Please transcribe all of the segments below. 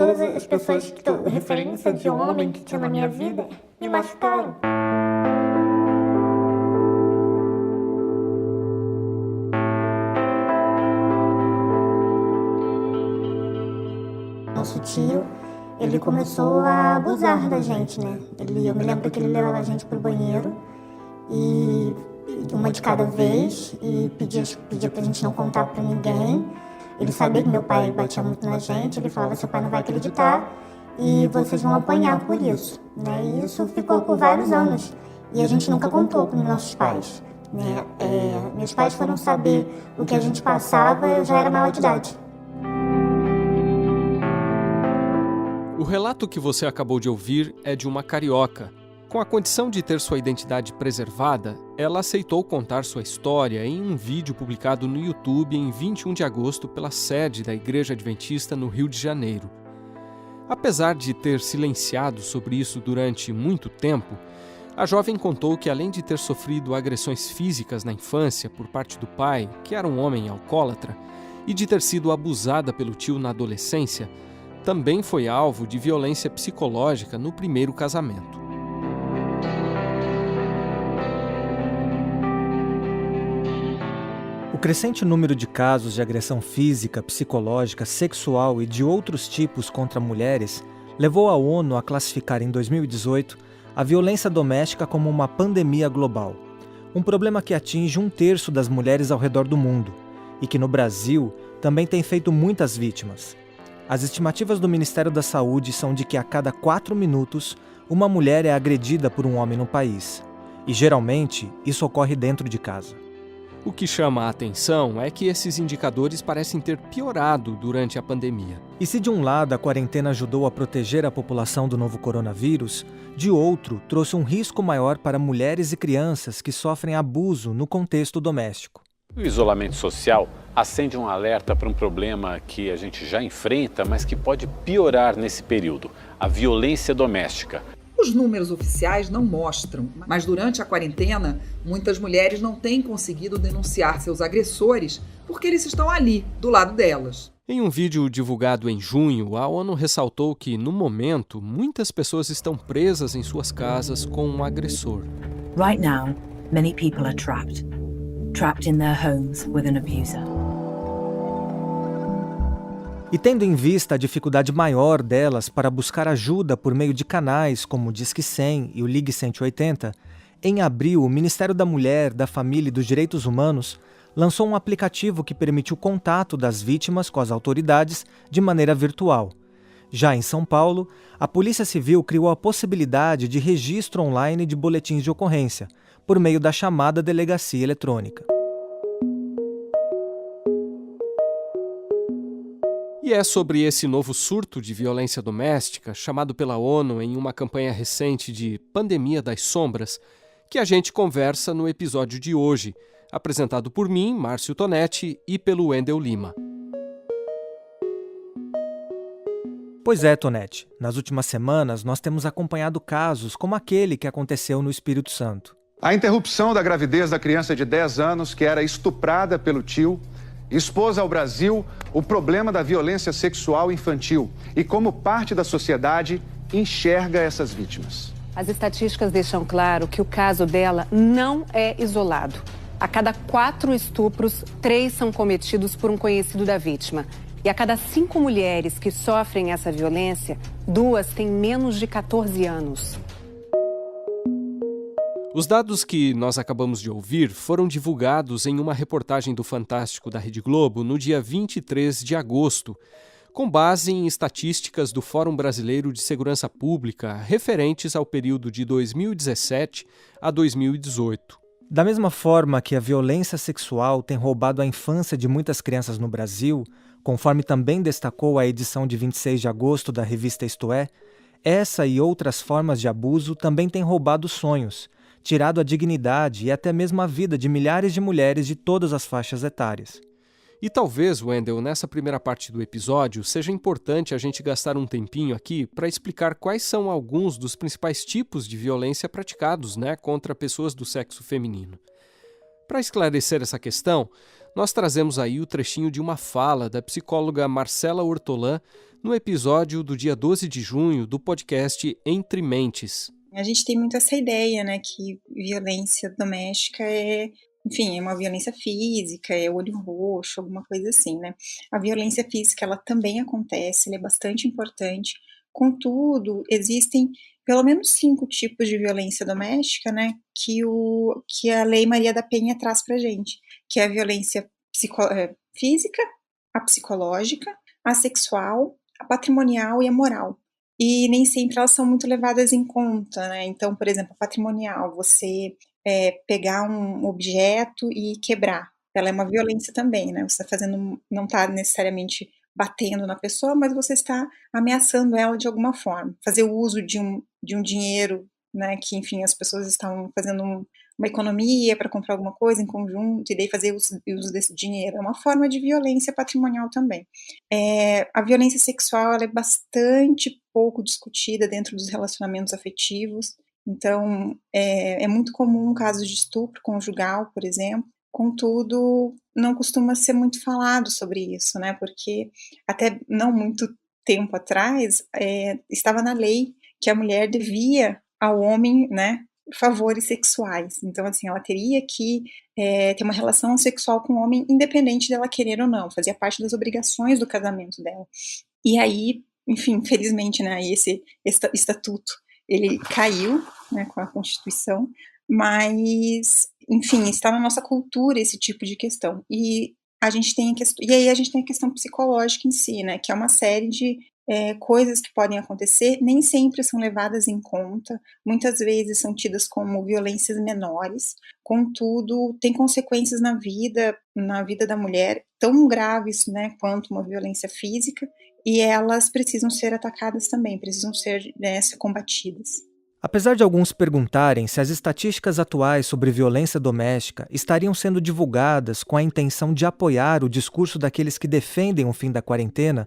todas as pessoas que referência de homem que tinha na minha vida me machucaram. Nosso tio, ele começou a abusar da gente, né? Eu me lembro que ele levava a gente pro banheiro e uma de cada vez e pedia pra gente não contar pra ninguém. Ele sabia que meu pai batia muito na gente, ele falava: seu pai não vai acreditar e vocês vão apanhar por isso, né? E isso ficou por vários anos e a gente nunca contou pros nossos pais, né? Meus pais foram saber o que a gente passava, eu já era maior de idade. O relato que você acabou de ouvir é de uma carioca. Com a condição de ter sua identidade preservada, ela aceitou contar sua história em um vídeo publicado no YouTube em 21 de agosto pela sede da Igreja Adventista no Rio de Janeiro. Apesar de ter silenciado sobre isso durante muito tempo, a jovem contou que, além de ter sofrido agressões físicas na infância por parte do pai, que era um homem alcoólatra, e de ter sido abusada pelo tio na adolescência, também foi alvo de violência psicológica no primeiro casamento. O crescente número de casos de agressão física, psicológica, sexual e de outros tipos contra mulheres levou a ONU a classificar em 2018 a violência doméstica como uma pandemia global, um problema que atinge 1/3 das mulheres ao redor do mundo e que no Brasil também tem feito muitas vítimas. As estimativas do Ministério da Saúde são de que a cada 4 minutos, uma mulher é agredida por um homem no país. E, geralmente, isso ocorre dentro de casa. O que chama a atenção é que esses indicadores parecem ter piorado durante a pandemia. E se de um lado a quarentena ajudou a proteger a população do novo coronavírus, de outro trouxe um risco maior para mulheres e crianças que sofrem abuso no contexto doméstico. O isolamento social acende um alerta para um problema que a gente já enfrenta, mas que pode piorar nesse período: a violência doméstica. Os números oficiais não mostram, mas durante a quarentena, muitas mulheres não têm conseguido denunciar seus agressores porque eles estão ali, do lado delas. Em um vídeo divulgado em junho, a ONU ressaltou que, no momento, muitas pessoas estão presas em suas casas com um agressor. Right now, many people are trapped in their homes with an abuser. E tendo em vista a dificuldade maior delas para buscar ajuda por meio de canais como o Disque 100 e o Ligue 180, em abril o Ministério da Mulher, da Família e dos Direitos Humanos lançou um aplicativo que permite o contato das vítimas com as autoridades de maneira virtual. Já em São Paulo, a Polícia Civil criou a possibilidade de registro online de boletins de ocorrência, por meio da chamada delegacia eletrônica. E é sobre esse novo surto de violência doméstica, chamado pela ONU em uma campanha recente de Pandemia das Sombras, que a gente conversa no episódio de hoje, apresentado por mim, Márcio Tonetti, e pelo Wendel Lima. Pois é, Tonetti. Nas últimas semanas, nós temos acompanhado casos como aquele que aconteceu no Espírito Santo. A interrupção da gravidez da criança de 10 anos que era estuprada pelo tio expôs ao Brasil o problema da violência sexual infantil e, como parte da sociedade, enxerga essas vítimas. As estatísticas deixam claro que o caso dela não é isolado. A cada 4 estupros, 3 são cometidos por um conhecido da vítima. E a cada 5 mulheres que sofrem essa violência, 2 têm menos de 14 anos. Os dados que nós acabamos de ouvir foram divulgados em uma reportagem do Fantástico da Rede Globo no dia 23 de agosto, com base em estatísticas do Fórum Brasileiro de Segurança Pública referentes ao período de 2017 a 2018. Da mesma forma que a violência sexual tem roubado a infância de muitas crianças no Brasil, conforme também destacou a edição de 26 de agosto da revista Isto É, essa e outras formas de abuso também têm roubado sonhos, tirado a dignidade e até mesmo a vida de milhares de mulheres de todas as faixas etárias. E talvez, Wendel, nessa primeira parte do episódio, seja importante a gente gastar um tempinho aqui para explicar quais são alguns dos principais tipos de violência praticados, contra pessoas do sexo feminino. Para esclarecer essa questão, nós trazemos aí o trechinho de uma fala da psicóloga Marcela Ortolan no episódio do dia 12 de junho do podcast Entre Mentes. A gente tem muito essa ideia, né, que violência doméstica é uma violência física, é olho roxo, alguma coisa assim, né? A violência física, ela também acontece, ela é bastante importante. Contudo, existem pelo menos 5 tipos de violência doméstica, né, que a Lei Maria da Penha traz pra gente, que é a violência física, a psicológica, a sexual, a patrimonial e a moral. E nem sempre elas são muito levadas em conta, né? Então, por exemplo, a patrimonial, você pegar um objeto e quebrar, ela é uma violência também, né? Você está fazendo, não está necessariamente batendo na pessoa, mas você está ameaçando ela de alguma forma. Fazer o uso de um dinheiro, né? Que, enfim, as pessoas estão fazendo uma economia para comprar alguma coisa em conjunto, e daí fazer uso desse dinheiro. É uma forma de violência patrimonial também. A violência sexual, ela é bastante pouco discutida dentro dos relacionamentos afetivos. Então, é muito comum casos de estupro conjugal, por exemplo. Contudo, não costuma ser muito falado sobre isso, né? Porque até não muito tempo atrás, estava na lei que a mulher devia ao homem, né, favores sexuais. Então, assim, ela teria que ter uma relação sexual com o homem, independente dela querer ou não. Fazia parte das obrigações do casamento dela. E aí, enfim, infelizmente, né, esse estatuto, ele caiu, né, com a Constituição, mas, enfim, está na nossa cultura esse tipo de questão. E aí a gente tem a questão psicológica em si, né, que é uma série de coisas que podem acontecer, nem sempre são levadas em conta, muitas vezes são tidas como violências menores, contudo, tem consequências na vida da mulher tão graves, né, quanto uma violência física, e elas precisam ser atacadas também, precisam ser combatidas. Apesar de alguns perguntarem se as estatísticas atuais sobre violência doméstica estariam sendo divulgadas com a intenção de apoiar o discurso daqueles que defendem o fim da quarentena,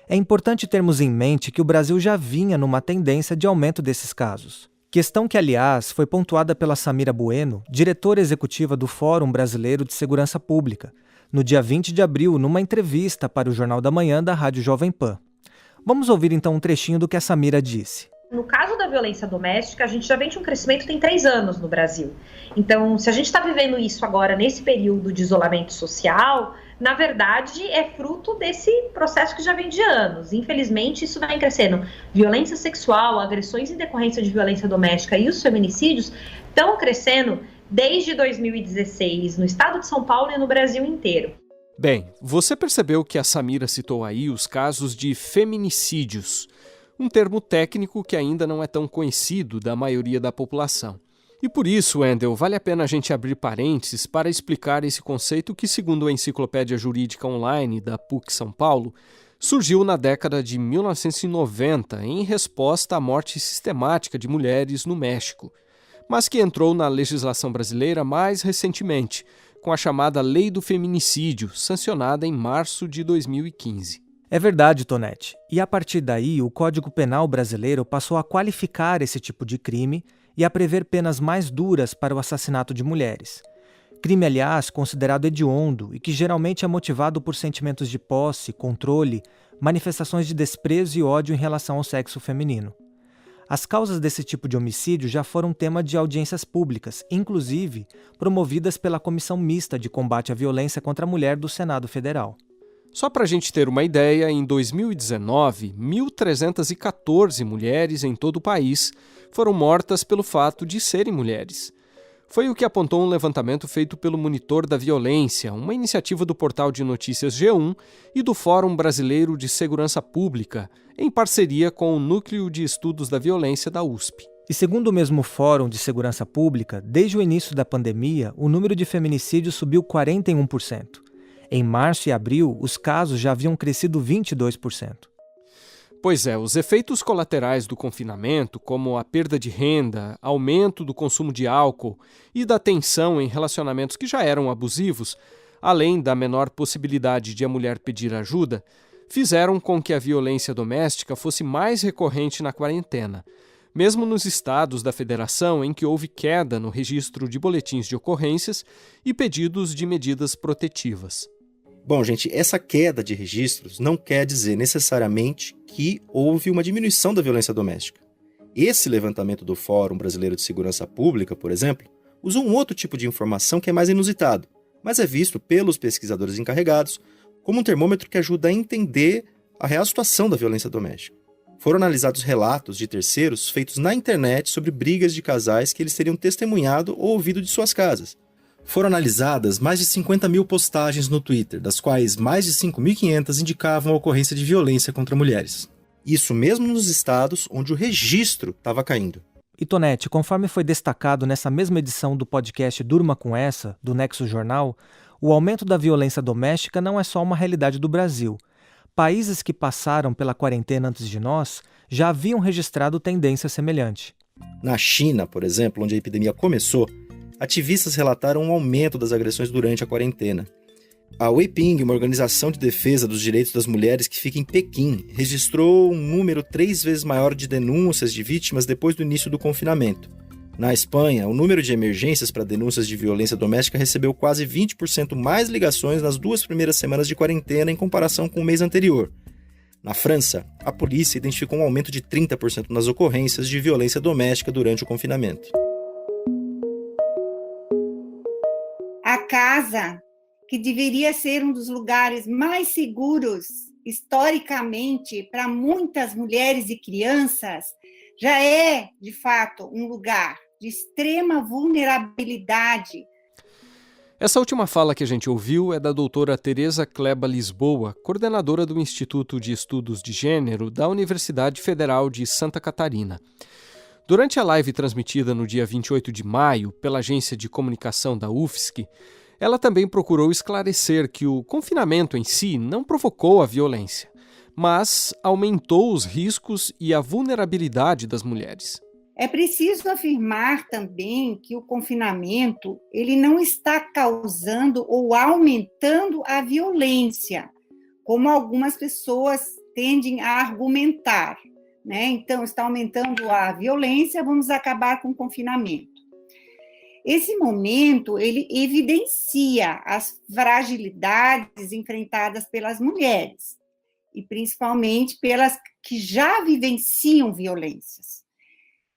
é importante termos em mente que o Brasil já vinha numa tendência de aumento desses casos. Questão que, aliás, foi pontuada pela Samira Bueno, diretora executiva do Fórum Brasileiro de Segurança Pública, no dia 20 de abril, numa entrevista para o Jornal da Manhã da Rádio Jovem Pan. Vamos ouvir então um trechinho do que a Samira disse. No caso da violência doméstica, a gente já vem de um crescimento tem 3 anos no Brasil. Então, se a gente está vivendo isso agora nesse período de isolamento social, na verdade é fruto desse processo que já vem de anos. Infelizmente, isso vem crescendo. Violência sexual, agressões em decorrência de violência doméstica e os feminicídios estão crescendo desde 2016 no estado de São Paulo e no Brasil inteiro. Bem, você percebeu que a Samira citou aí os casos de feminicídios, um termo técnico que ainda não é tão conhecido da maioria da população. E por isso, Wendel, vale a pena a gente abrir parênteses para explicar esse conceito que, segundo a Enciclopédia Jurídica Online da PUC São Paulo, surgiu na década de 1990 em resposta à morte sistemática de mulheres no México, mas que entrou na legislação brasileira mais recentemente, com a chamada Lei do Feminicídio, sancionada em março de 2015. É verdade, Tonete. E a partir daí, o Código Penal brasileiro passou a qualificar esse tipo de crime e a prever penas mais duras para o assassinato de mulheres. Crime, aliás, considerado hediondo e que geralmente é motivado por sentimentos de posse, controle, manifestações de desprezo e ódio em relação ao sexo feminino. As causas desse tipo de homicídio já foram tema de audiências públicas, inclusive promovidas pela Comissão Mista de Combate à Violência contra a Mulher do Senado Federal. Só para a gente ter uma ideia, em 2019, 1.314 mulheres em todo o país foram mortas pelo fato de serem mulheres. Foi o que apontou um levantamento feito pelo Monitor da Violência, uma iniciativa do portal de notícias G1 e do Fórum Brasileiro de Segurança Pública, em parceria com o Núcleo de Estudos da Violência da USP. E segundo o mesmo Fórum de Segurança Pública, desde o início da pandemia, o número de feminicídios subiu 41%. Em março e abril, os casos já haviam crescido 22%. Pois é, os efeitos colaterais do confinamento, como a perda de renda, aumento do consumo de álcool e da tensão em relacionamentos que já eram abusivos, além da menor possibilidade de a mulher pedir ajuda, fizeram com que a violência doméstica fosse mais recorrente na quarentena, mesmo nos estados da federação em que houve queda no registro de boletins de ocorrências e pedidos de medidas protetivas. Bom, gente, essa queda de registros não quer dizer necessariamente que houve uma diminuição da violência doméstica. Esse levantamento do Fórum Brasileiro de Segurança Pública, por exemplo, usou um outro tipo de informação que é mais inusitado, mas é visto pelos pesquisadores encarregados como um termômetro que ajuda a entender a real situação da violência doméstica. Foram analisados relatos de terceiros feitos na internet sobre brigas de casais que eles teriam testemunhado ou ouvido de suas casas. Foram analisadas mais de 50 mil postagens no Twitter, das quais mais de 5.500 indicavam a ocorrência de violência contra mulheres. Isso mesmo nos estados onde o registro estava caindo. E Tonete, conforme foi destacado nessa mesma edição do podcast Durma Com Essa, do Nexo Jornal, o aumento da violência doméstica não é só uma realidade do Brasil. Países que passaram pela quarentena antes de nós já haviam registrado tendência semelhante. Na China, por exemplo, onde a epidemia começou, ativistas relataram um aumento das agressões durante a quarentena. A Weiping, uma organização de defesa dos direitos das mulheres que fica em Pequim, registrou um número 3 vezes maior de denúncias de vítimas depois do início do confinamento. Na Espanha, o número de emergências para denúncias de violência doméstica recebeu quase 20% mais ligações nas 2 primeiras semanas de quarentena em comparação com o mês anterior. Na França, a polícia identificou um aumento de 30% nas ocorrências de violência doméstica durante o confinamento. A casa, que deveria ser um dos lugares mais seguros, historicamente, para muitas mulheres e crianças, já é, de fato, um lugar de extrema vulnerabilidade. Essa última fala que a gente ouviu é da doutora Tereza Kleba Lisboa, coordenadora do Instituto de Estudos de Gênero da Universidade Federal de Santa Catarina. Durante a live transmitida no dia 28 de maio pela agência de comunicação da UFSC, ela também procurou esclarecer que o confinamento em si não provocou a violência, mas aumentou os riscos e a vulnerabilidade das mulheres. É preciso afirmar também que o confinamento ele não está causando ou aumentando a violência, como algumas pessoas tendem a argumentar, né? Então, está aumentando a violência, vamos acabar com o confinamento. Esse momento, ele evidencia as fragilidades enfrentadas pelas mulheres, e principalmente pelas que já vivenciam violências.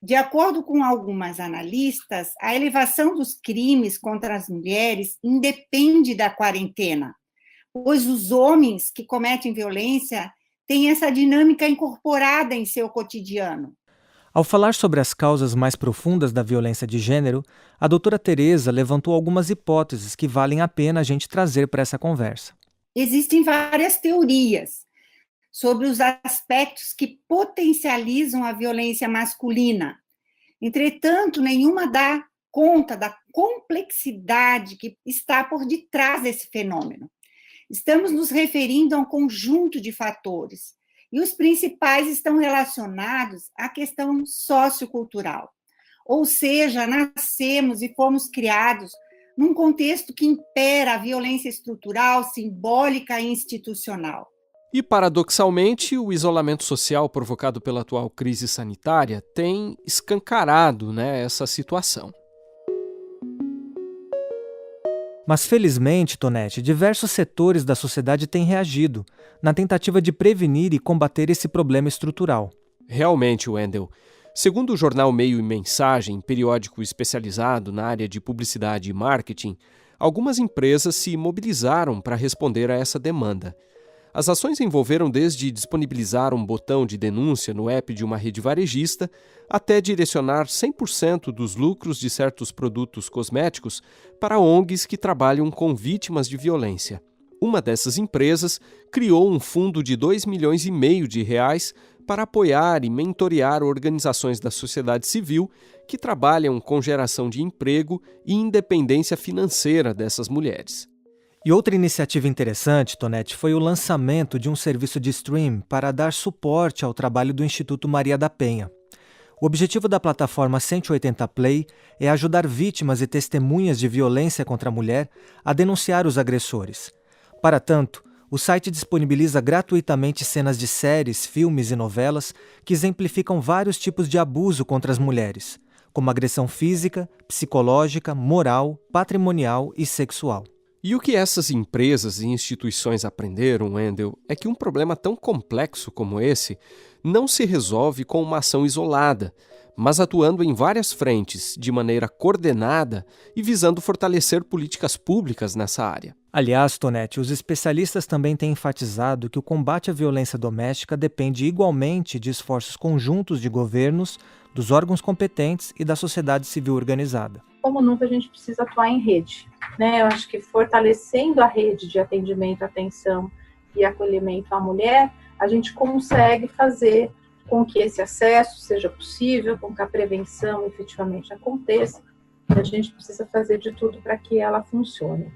De acordo com algumas analistas, a elevação dos crimes contra as mulheres independe da quarentena, pois os homens que cometem violência têm essa dinâmica incorporada em seu cotidiano. Ao falar sobre as causas mais profundas da violência de gênero, a doutora Tereza levantou algumas hipóteses que valem a pena a gente trazer para essa conversa. Existem várias teorias sobre os aspectos que potencializam a violência masculina. Entretanto, nenhuma dá conta da complexidade que está por detrás desse fenômeno. Estamos nos referindo a um conjunto de fatores, e os principais estão relacionados à questão sociocultural. Ou seja, nascemos e fomos criados num contexto que impera a violência estrutural, simbólica e institucional. E, paradoxalmente, o isolamento social provocado pela atual crise sanitária tem escancarado, essa situação. Mas, felizmente, Tonete, diversos setores da sociedade têm reagido, na tentativa de prevenir e combater esse problema estrutural. Realmente, Wendel. Segundo o jornal Meio e Mensagem, periódico especializado na área de publicidade e marketing, algumas empresas se mobilizaram para responder a essa demanda. As ações envolveram desde disponibilizar um botão de denúncia no app de uma rede varejista até direcionar 100% dos lucros de certos produtos cosméticos para ONGs que trabalham com vítimas de violência. Uma dessas empresas criou um fundo de R$2,5 milhões para apoiar e mentorear organizações da sociedade civil que trabalham com geração de emprego e independência financeira dessas mulheres. E outra iniciativa interessante, Tonete, foi o lançamento de um serviço de stream para dar suporte ao trabalho do Instituto Maria da Penha. O objetivo da plataforma 180 Play é ajudar vítimas e testemunhas de violência contra a mulher a denunciar os agressores. Para tanto, o site disponibiliza gratuitamente cenas de séries, filmes e novelas que exemplificam vários tipos de abuso contra as mulheres, como agressão física, psicológica, moral, patrimonial e sexual. E o que essas empresas e instituições aprenderam, Wendel, é que um problema tão complexo como esse não se resolve com uma ação isolada, mas atuando em várias frentes, de maneira coordenada e visando fortalecer políticas públicas nessa área. Aliás, Tonete, os especialistas também têm enfatizado que o combate à violência doméstica depende igualmente de esforços conjuntos de governos, dos órgãos competentes e da sociedade civil organizada. Como nunca, a gente precisa atuar em rede, né? Eu acho que fortalecendo a rede de atendimento, atenção e acolhimento à mulher, a gente consegue fazer com que esse acesso seja possível, com que a prevenção efetivamente aconteça. A gente precisa fazer de tudo para que ela funcione.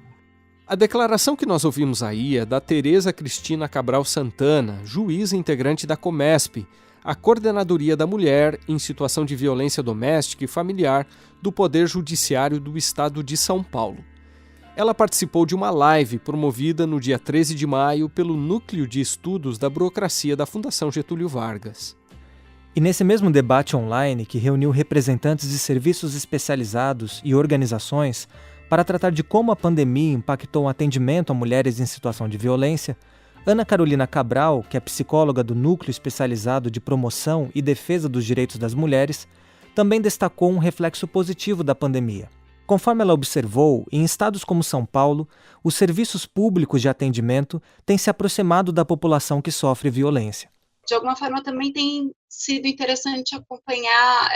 A declaração que nós ouvimos aí é da Tereza Cristina Cabral Santana, juíza integrante da Comesp, a Coordenadoria da Mulher em Situação de Violência Doméstica e Familiar do Poder Judiciário do Estado de São Paulo. Ela participou de uma live promovida no dia 13 de maio pelo Núcleo de Estudos da Burocracia da Fundação Getúlio Vargas. E nesse mesmo debate online, que reuniu representantes de serviços especializados e organizações para tratar de como a pandemia impactou o atendimento a mulheres em situação de violência, Ana Carolina Cabral, que é psicóloga do Núcleo Especializado de Promoção e Defesa dos Direitos das Mulheres, também destacou um reflexo positivo da pandemia. Conforme ela observou, em estados como São Paulo, os serviços públicos de atendimento têm se aproximado da população que sofre violência. De alguma forma, também tem sido interessante acompanhar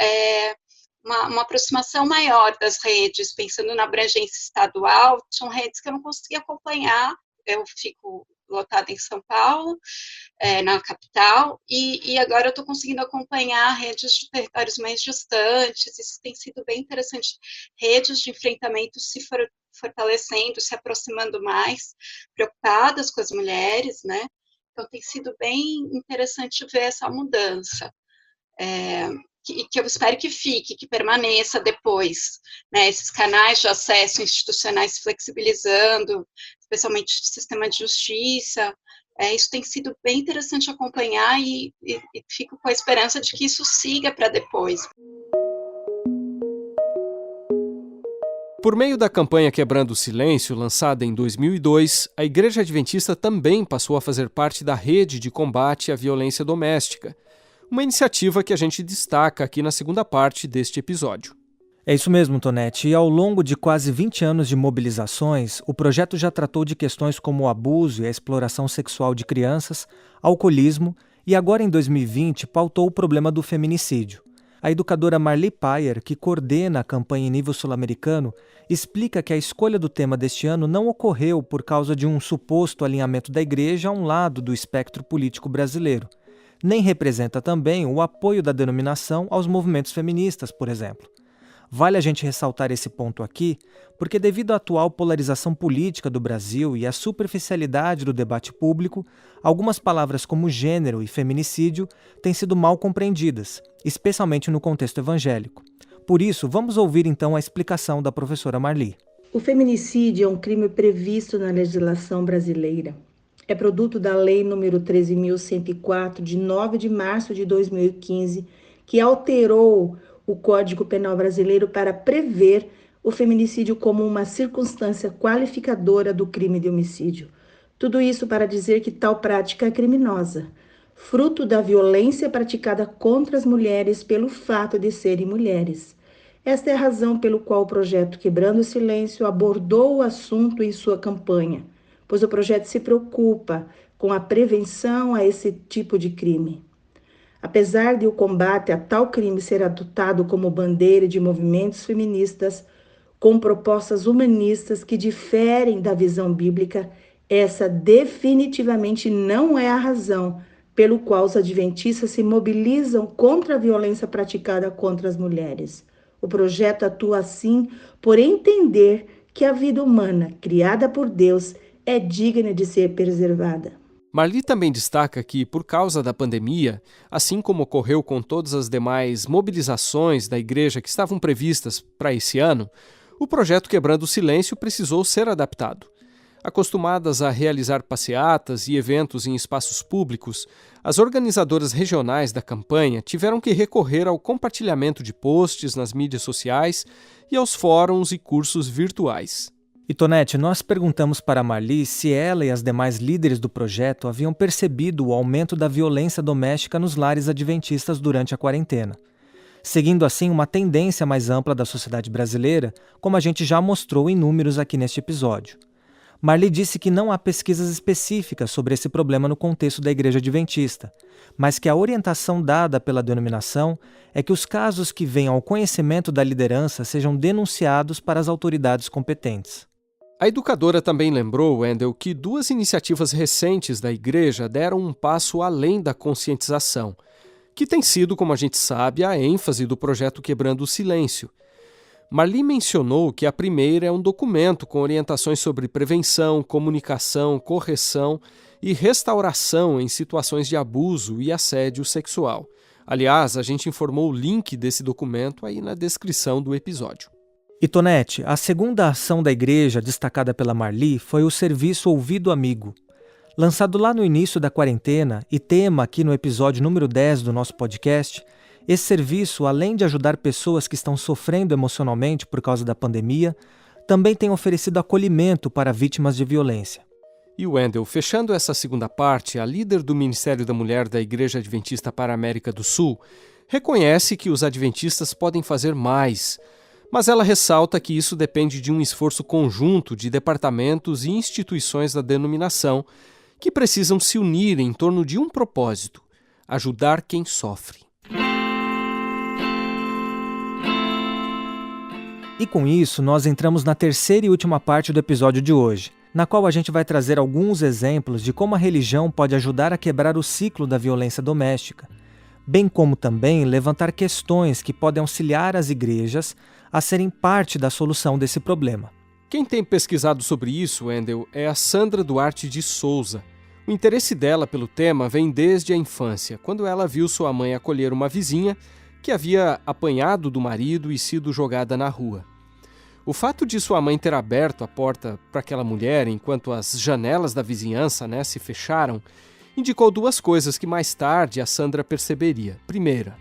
uma aproximação maior das redes, pensando na abrangência estadual. São redes que eu não consegui acompanhar, eu fico lotada em São Paulo, na capital, e agora eu estou conseguindo acompanhar redes de territórios mais distantes. Isso tem sido bem interessante, redes de enfrentamento se fortalecendo, se aproximando mais, preocupadas com as mulheres, né? Então tem sido bem interessante ver essa mudança, que eu espero que fique, que permaneça depois, né? Esses canais de acesso institucionais se flexibilizando, especialmente o sistema de justiça. Isso tem sido bem interessante acompanhar e fico com a esperança de que isso siga para depois. Por meio da campanha Quebrando o Silêncio, lançada em 2002, a Igreja Adventista também passou a fazer parte da rede de combate à violência doméstica, uma iniciativa que a gente destaca aqui na segunda parte deste episódio. É isso mesmo, Tonete. E ao longo de quase 20 anos de mobilizações, o projeto já tratou de questões como o abuso e a exploração sexual de crianças, alcoolismo e agora em 2020 pautou o problema do feminicídio. A educadora Marli Payer, que coordena a campanha em nível sul-americano, explica que a escolha do tema deste ano não ocorreu por causa de um suposto alinhamento da igreja a um lado do espectro político brasileiro. Nem representa também o apoio da denominação aos movimentos feministas, por exemplo. Vale a gente ressaltar esse ponto aqui, porque devido à atual polarização política do Brasil e à superficialidade do debate público, algumas palavras como gênero e feminicídio têm sido mal compreendidas, especialmente no contexto evangélico. Por isso, vamos ouvir então a explicação da professora Marli. O feminicídio é um crime previsto na legislação brasileira. É produto da Lei nº 13.104, de 9 de março de 2015, que alterou o Código Penal brasileiro para prever o feminicídio como uma circunstância qualificadora do crime de homicídio. Tudo isso para dizer que tal prática é criminosa, fruto da violência praticada contra as mulheres pelo fato de serem mulheres. Esta é a razão pelo qual o projeto Quebrando o Silêncio abordou o assunto em sua campanha, pois o projeto se preocupa com a prevenção a esse tipo de crime. Apesar de o combate a tal crime ser adotado como bandeira de movimentos feministas com propostas humanistas que diferem da visão bíblica, essa definitivamente não é a razão pelo qual os adventistas se mobilizam contra a violência praticada contra as mulheres. O projeto atua assim por entender que a vida humana, criada por Deus, é digna de ser preservada. Marli também destaca que, por causa da pandemia, assim como ocorreu com todas as demais mobilizações da igreja que estavam previstas para esse ano, o projeto Quebrando o Silêncio precisou ser adaptado. Acostumadas a realizar passeatas e eventos em espaços públicos, as organizadoras regionais da campanha tiveram que recorrer ao compartilhamento de posts nas mídias sociais e aos fóruns e cursos virtuais. E Tonete, nós perguntamos para a Marli se ela e as demais líderes do projeto haviam percebido o aumento da violência doméstica nos lares adventistas durante a quarentena, seguindo assim uma tendência mais ampla da sociedade brasileira, como a gente já mostrou em números aqui neste episódio. Marli disse que não há pesquisas específicas sobre esse problema no contexto da Igreja Adventista, mas que a orientação dada pela denominação é que os casos que venham ao conhecimento da liderança sejam denunciados para as autoridades competentes. A educadora também lembrou, Wendel, que 2 iniciativas recentes da Igreja deram um passo além da conscientização, que tem sido, como a gente sabe, a ênfase do projeto Quebrando o Silêncio. Marli mencionou que a primeira é um documento com orientações sobre prevenção, comunicação, correção e restauração em situações de abuso e assédio sexual. Aliás, a gente informou o link desse documento aí na descrição do episódio. E Tonete, a segunda ação da igreja destacada pela Marli foi o serviço Ouvido Amigo. Lançado lá no início da quarentena e tema aqui no episódio número 10 do nosso podcast, esse serviço, além de ajudar pessoas que estão sofrendo emocionalmente por causa da pandemia, também tem oferecido acolhimento para vítimas de violência. E Wendel, fechando essa segunda parte, a líder do Ministério da Mulher da Igreja Adventista para a América do Sul reconhece que os adventistas podem fazer mais, mas ela ressalta que isso depende de um esforço conjunto de departamentos e instituições da denominação que precisam se unir em torno de um propósito: ajudar quem sofre. E com isso, nós entramos na terceira e última parte do episódio de hoje, na qual a gente vai trazer alguns exemplos de como a religião pode ajudar a quebrar o ciclo da violência doméstica, bem como também levantar questões que podem auxiliar as igrejas a serem parte da solução desse problema. Quem tem pesquisado sobre isso, Wendel, é a Sandra Duarte de Souza. O interesse dela pelo tema vem desde a infância, quando ela viu sua mãe acolher uma vizinha que havia apanhado do marido e sido jogada na rua. O fato de sua mãe ter aberto a porta para aquela mulher enquanto as janelas da vizinhança, se fecharam, indicou 2 coisas que mais tarde a Sandra perceberia. Primeira,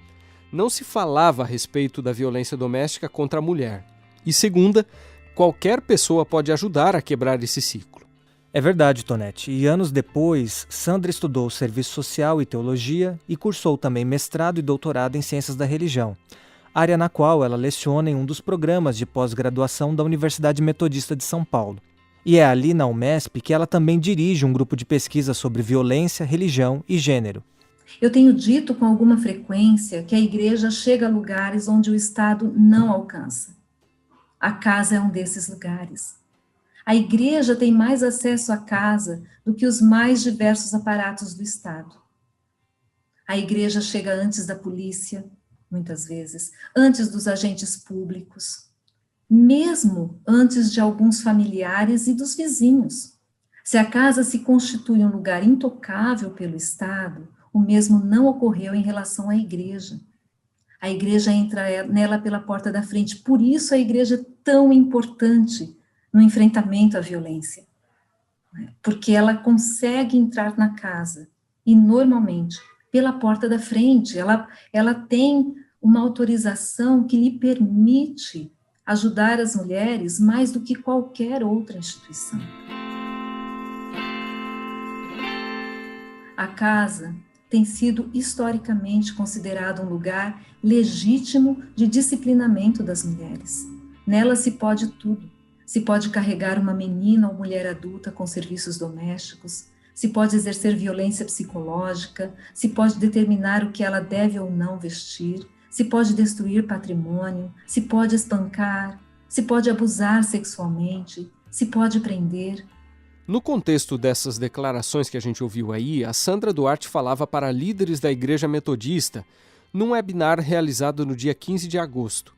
não se falava a respeito da violência doméstica contra a mulher. E segunda, qualquer pessoa pode ajudar a quebrar esse ciclo. É verdade, Tonete. E anos depois, Sandra estudou Serviço Social e Teologia e cursou também mestrado e doutorado em Ciências da Religião, área na qual ela leciona em um dos programas de pós-graduação da Universidade Metodista de São Paulo. E é ali na UMESP que ela também dirige um grupo de pesquisa sobre violência, religião e gênero. Eu tenho dito com alguma frequência que a igreja chega a lugares onde o Estado não alcança. A casa é um desses lugares. A igreja tem mais acesso à casa do que os mais diversos aparatos do Estado. A igreja chega antes da polícia, muitas vezes, antes dos agentes públicos, mesmo antes de alguns familiares e dos vizinhos. Se a casa se constitui um lugar intocável pelo Estado, o mesmo não ocorreu em relação à igreja. A igreja entra nela pela porta da frente, por isso a igreja é tão importante no enfrentamento à violência, porque ela consegue entrar na casa e, normalmente, pela porta da frente, ela tem uma autorização que lhe permite ajudar as mulheres mais do que qualquer outra instituição. A casa tem sido historicamente considerado um lugar legítimo de disciplinamento das mulheres. Nela se pode tudo. Se pode carregar uma menina ou mulher adulta com serviços domésticos, se pode exercer violência psicológica, se pode determinar o que ela deve ou não vestir, se pode destruir patrimônio, se pode espancar, se pode abusar sexualmente, se pode prender. No contexto dessas declarações que a gente ouviu aí, a Sandra Duarte falava para líderes da Igreja Metodista num webinar realizado no dia 15 de agosto.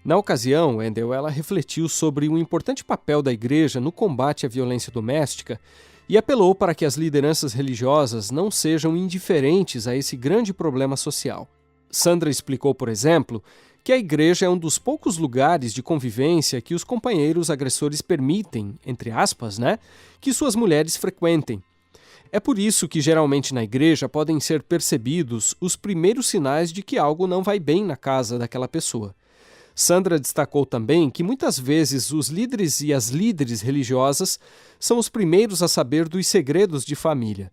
Na ocasião, Wendel, ela refletiu sobre um importante papel da Igreja no combate à violência doméstica e apelou para que as lideranças religiosas não sejam indiferentes a esse grande problema social. Sandra explicou, por exemplo, que a igreja é um dos poucos lugares de convivência que os companheiros agressores permitem, entre aspas, que suas mulheres frequentem. É por isso que geralmente na igreja podem ser percebidos os primeiros sinais de que algo não vai bem na casa daquela pessoa. Sandra destacou também que muitas vezes os líderes e as líderes religiosas são os primeiros a saber dos segredos de família.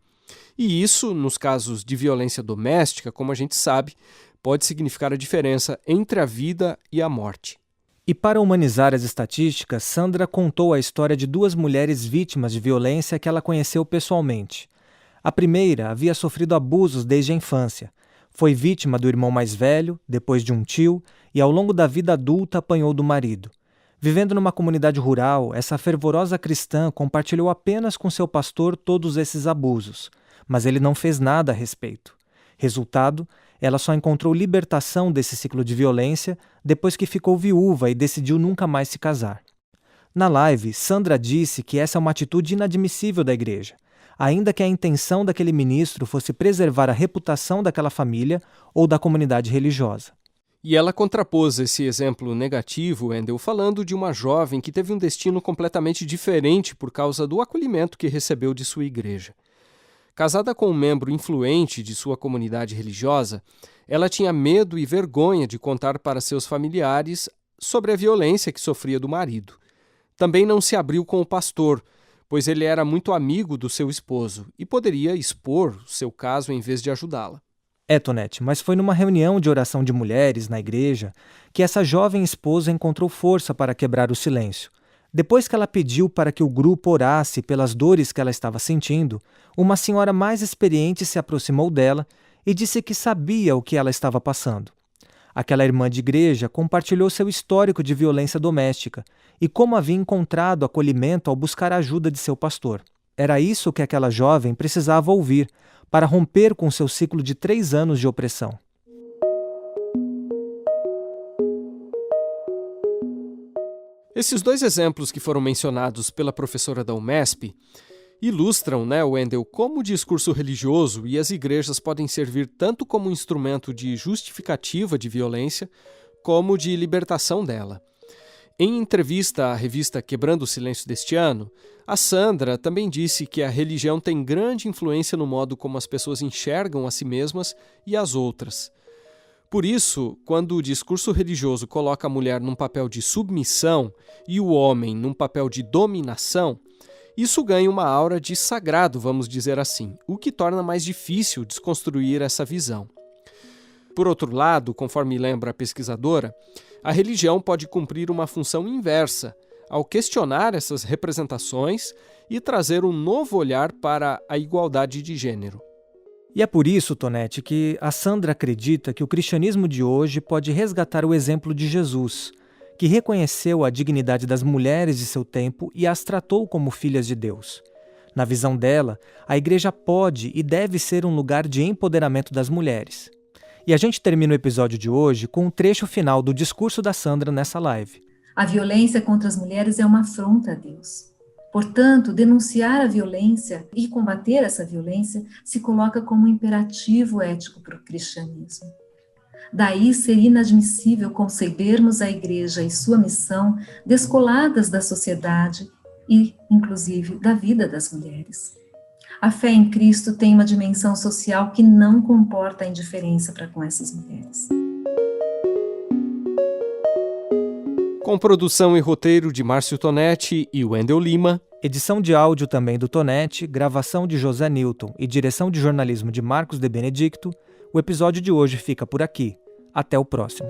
E isso, nos casos de violência doméstica, como a gente sabe, pode significar a diferença entre a vida e a morte. E para humanizar as estatísticas, Sandra contou a história de 2 mulheres vítimas de violência que ela conheceu pessoalmente. A primeira havia sofrido abusos desde a infância. Foi vítima do irmão mais velho, depois de um tio, e ao longo da vida adulta apanhou do marido. Vivendo numa comunidade rural, essa fervorosa cristã compartilhou apenas com seu pastor todos esses abusos, mas ele não fez nada a respeito. Resultado, ela só encontrou libertação desse ciclo de violência depois que ficou viúva e decidiu nunca mais se casar. Na live, Sandra disse que essa é uma atitude inadmissível da igreja, ainda que a intenção daquele ministro fosse preservar a reputação daquela família ou da comunidade religiosa. E ela contrapôs esse exemplo negativo, Wendel, falando de uma jovem que teve um destino completamente diferente por causa do acolhimento que recebeu de sua igreja. Casada com um membro influente de sua comunidade religiosa, ela tinha medo e vergonha de contar para seus familiares sobre a violência que sofria do marido. Também não se abriu com o pastor, pois ele era muito amigo do seu esposo e poderia expor o seu caso em vez de ajudá-la. Tonete, mas foi numa reunião de oração de mulheres na igreja que essa jovem esposa encontrou força para quebrar o silêncio. Depois que ela pediu para que o grupo orasse pelas dores que ela estava sentindo, uma senhora mais experiente se aproximou dela e disse que sabia o que ela estava passando. Aquela irmã de igreja compartilhou seu histórico de violência doméstica e como havia encontrado acolhimento ao buscar a ajuda de seu pastor. Era isso que aquela jovem precisava ouvir para romper com seu ciclo de 3 anos de opressão. Esses 2 exemplos que foram mencionados pela professora da UMESP ilustram, Wendel, como o discurso religioso e as igrejas podem servir tanto como instrumento de justificativa de violência, como de libertação dela. Em entrevista à revista Quebrando o Silêncio deste ano, a Sandra também disse que a religião tem grande influência no modo como as pessoas enxergam a si mesmas e as outras. Por isso, quando o discurso religioso coloca a mulher num papel de submissão e o homem num papel de dominação, isso ganha uma aura de sagrado, vamos dizer assim, o que torna mais difícil desconstruir essa visão. Por outro lado, conforme lembra a pesquisadora, a religião pode cumprir uma função inversa, ao questionar essas representações e trazer um novo olhar para a igualdade de gênero. E é por isso, Tonete, que a Sandra acredita que o cristianismo de hoje pode resgatar o exemplo de Jesus, que reconheceu a dignidade das mulheres de seu tempo e as tratou como filhas de Deus. Na visão dela, a igreja pode e deve ser um lugar de empoderamento das mulheres. E a gente termina o episódio de hoje com um trecho final do discurso da Sandra nessa live. A violência contra as mulheres é uma afronta a Deus. Portanto, denunciar a violência e combater essa violência se coloca como um imperativo ético para o cristianismo. Daí ser inadmissível concebermos a igreja e sua missão descoladas da sociedade e, inclusive, da vida das mulheres. A fé em Cristo tem uma dimensão social que não comporta a indiferença para com essas mulheres. Com produção e roteiro de Márcio Tonetti e Wendel Lima, edição de áudio também do Tonetti, gravação de José Newton e direção de jornalismo de Marcos de Benedicto, o episódio de hoje fica por aqui. Até o próximo.